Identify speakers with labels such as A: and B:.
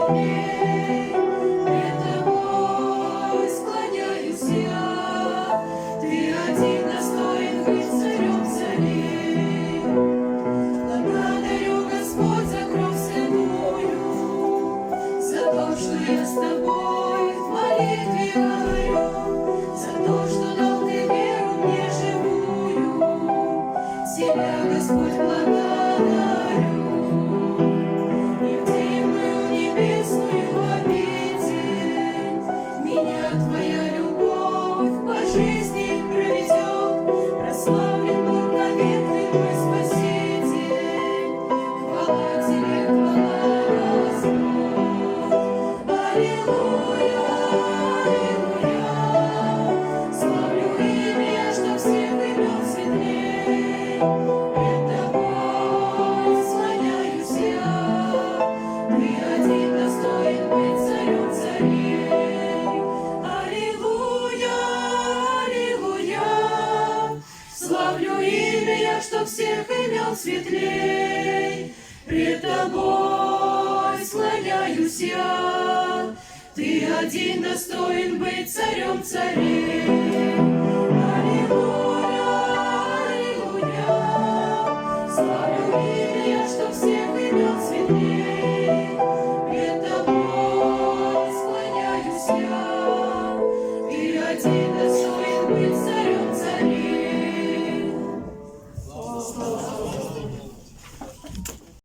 A: светлей. Пред тобой склоняюсь я, ты один достоин быть царем царей. Благодарю, Господь, за кровь святую, за то, что я с тобой в молитве говорю, за то, что дал ты веру мне живую. Тебя, Господь, благодарю. И в дивную небесную обитель меня твоя любовь по жизни проведет. Прославлен Бог навек, ты мой Спаситель. Хвала тебе, хвала, Господь. Аллилуйя, аллилуйя. Славлю имя, что всех имен светлей. Пред тобой склоняюсь я, ты один достоин быть царем царей. Аллилуйя, аллилуйя. Славлю имя, что всех имен светлей. Пред тобой склоняюсь я, ты один достоин быть царем царей. Аллилуйя, аллилуйя. Славлю имя,